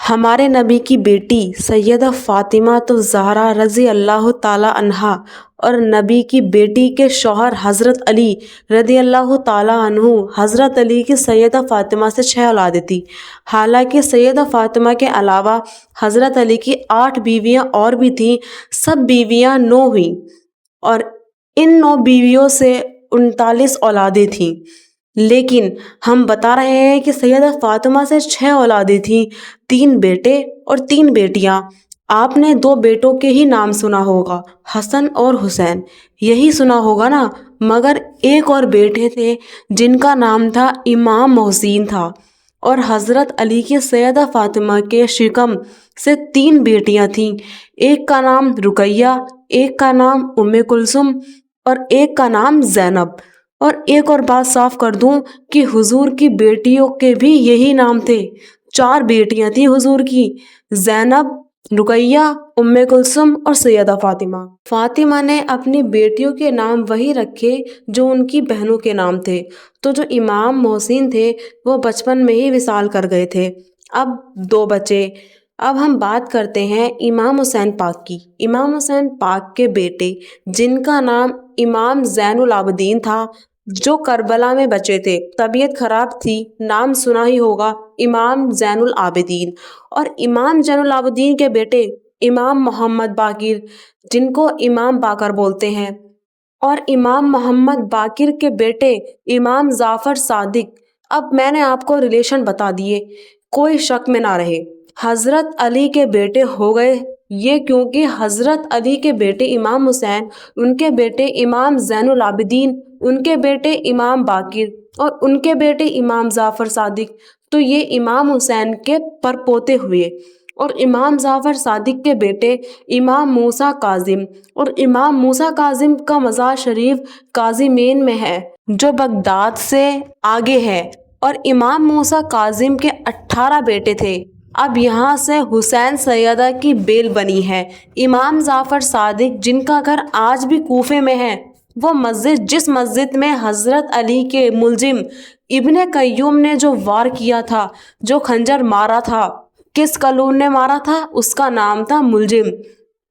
ہمارے نبی کی بیٹی سیدہ فاطمہ تو زہرا رضی اللہ تعالیٰ عنہا اور نبی کی بیٹی کے شوہر حضرت علی رضی اللہ تعالیٰ عنہ، حضرت علی کی سیدہ فاطمہ سے 6 اولادیں تھیں۔ حالانکہ سیدہ فاطمہ کے علاوہ حضرت علی کی 8 بیویاں اور بھی تھیں، سب بیویاں 9 ہوئیں اور ان 9 بیویوں سے 39 اولادیں تھیں۔ لیکن ہم بتا رہے ہیں کہ سیدہ فاطمہ سے 6 اولادیں تھیں، 3 بیٹے اور 3 بیٹیاں۔ آپ نے 2 بیٹوں کے ہی نام سنا ہوگا، حسن اور حسین، یہی سنا ہوگا نا، مگر ایک اور بیٹے تھے جن کا نام تھا امام محسن تھا، اور حضرت علی کی سیدہ فاطمہ کے شکم سے 3 بیٹیاں تھیں، ایک کا نام رقیہ، ایک کا نام ام کلثوم اور ایک کا نام زینب۔ اور ایک اور بات صاف کر دوں کہ حضور کی بیٹیوں کے بھی یہی نام تھے، 4 بیٹیاں تھیں حضور کی، زینب، رقیہ، ام کلثوم اور سیدہ فاطمہ۔ فاطمہ نے اپنی بیٹیوں کے نام وہی رکھے جو ان کی بہنوں کے نام تھے، تو جو امام محسن تھے وہ بچپن میں ہی وصال کر گئے تھے۔ اب 2 بچے۔ اب ہم بات کرتے ہیں امام حسین پاک کی۔ امام حسین پاک کے بیٹے جن کا نام امام زین العابدین تھا، جو کربلا میں بچے تھے، طبیعت خراب تھی، نام سنا ہی ہوگا، امام زین العابدین۔ اور امام زین العابدین کے بیٹے امام محمد باقر، جن کو امام باقر بولتے ہیں، اور امام محمد باقر کے بیٹے امام جعفر صادق۔ اب میں نے آپ کو ریلیشن بتا دیے، کوئی شک میں نہ رہے۔ حضرت علی کے بیٹے ہو گئے یہ کیونکہ حضرت علی کے بیٹے امام حسین، ان کے بیٹے امام زین العابدین، ان کے بیٹے امام باقر اور ان کے بیٹے امام جعفر صادق، تو یہ امام حسین کے پرپوتے ہوئے۔ اور امام جعفر صادق کے بیٹے امام موسیٰ کاظم، اور امام موسیٰ کاظم کا مزار شریف کاظمین میں ہے جو بغداد سے آگے ہے۔ اور امام موسیٰ کاظم کے 18 بیٹے تھے۔ اب یہاں سے حسین سیدہ کی بیل بنی ہے۔ امام جعفر صادق جن کا گھر آج بھی کوفے میں ہے، وہ مسجد جس مسجد میں حضرت علی کے ملزم ابن قیوم نے جو وار کیا تھا، جو خنجر مارا تھا، کس قلون نے مارا تھا؟ اس کا نام تھا ملزم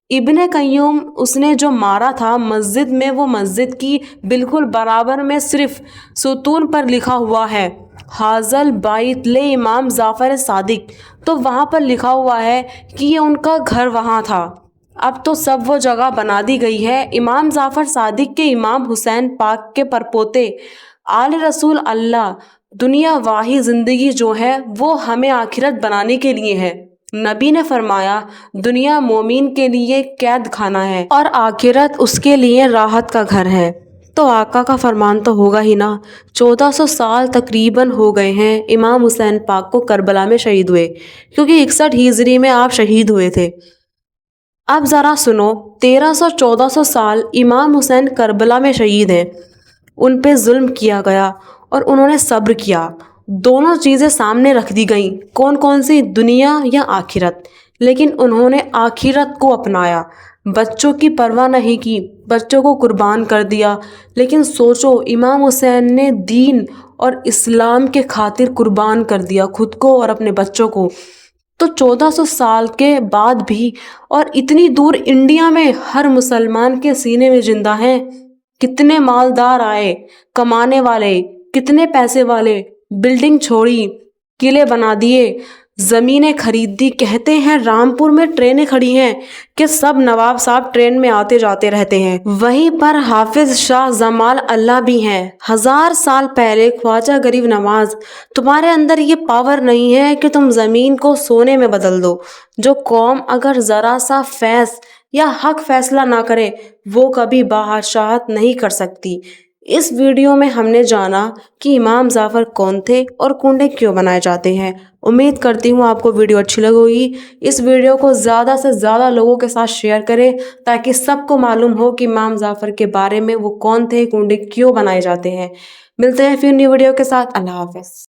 ابن قیوم۔ اس نے جو مارا تھا مسجد میں، وہ مسجد کی بالکل برابر میں صرف ستون پر لکھا ہوا ہے حاضل بیت امام جعفر صادق، تو وہاں پر لکھا ہوا ہے کہ یہ ان کا گھر وہاں تھا۔ اب تو سب وہ جگہ بنا دی گئی ہے۔ امام جعفر صادق کے امام حسین پاک کے پرپوتے آل رسول اللہ، دنیا واہی زندگی جو ہے وہ ہمیں آخرت بنانے کے لیے ہے۔ نبی نے فرمایا دنیا مومن کے لیے قید خانہ ہے اور آخرت اس کے لیے راحت کا گھر ہے۔ تو آقا کا فرمان تو ہوگا ہی نا۔ 1400 سال تقریباً ہو گئے ہیں امام حسین پاک کو کربلا میں شہید ہوئے، کیونکہ 61 ہجری میں آپ شہید ہوئے تھے۔ اب ذرا سنو، 1300-1400 سال امام حسین کربلا میں شہید ہیں، ان پہ ظلم کیا گیا اور انہوں نے صبر کیا۔ دونوں چیزیں سامنے رکھ دی گئیں، کون کون سی؟ دنیا یا آخرت، لیکن انہوں نے آخرت کو اپنایا، بچوں کی پرواہ نہیں کی، بچوں کو قربان کر دیا۔ لیکن سوچو، امام حسین نے دین اور اسلام کے خاطر قربان کر دیا خود کو اور اپنے بچوں کو۔ تو 1400 سال کے بعد بھی اور اتنی دور انڈیا میں ہر مسلمان کے سینے میں زندہ ہیں۔ کتنے مالدار آئے، کمانے والے، کتنے پیسے والے، بلڈنگ چھوڑی، قلعے بنا دیے، زمینیں خرید دی۔ کہتے ہیں رامپور میں ٹرینیں کھڑی ہیں کہ سب نواب صاحب ٹرین میں آتے جاتے رہتے ہیں۔ وہیں پر حافظ شاہ جمال اللہ بھی ہیں۔ 1000 سال پہلے خواجہ غریب نواز، تمہارے اندر یہ پاور نہیں ہے کہ تم زمین کو سونے میں بدل دو۔ جو قوم اگر ذرا سا فیض یا حق فیصلہ نہ کرے، وہ کبھی بادشاہت نہیں کر سکتی۔ اس ویڈیو میں ہم نے جانا کہ امام جعفر کون تھے اور کنڈے کیوں بنائے جاتے ہیں۔ امید کرتی ہوں آپ کو ویڈیو اچھی لگی ہوگی۔ اس ویڈیو کو زیادہ سے زیادہ لوگوں کے ساتھ شیئر کریں تاکہ سب کو معلوم ہو کہ امام جعفر کے بارے میں وہ کون تھے، کنڈے کیوں بنائے جاتے ہیں۔ ملتے ہیں پھر نیو ویڈیو کے ساتھ۔ اللہ حافظ۔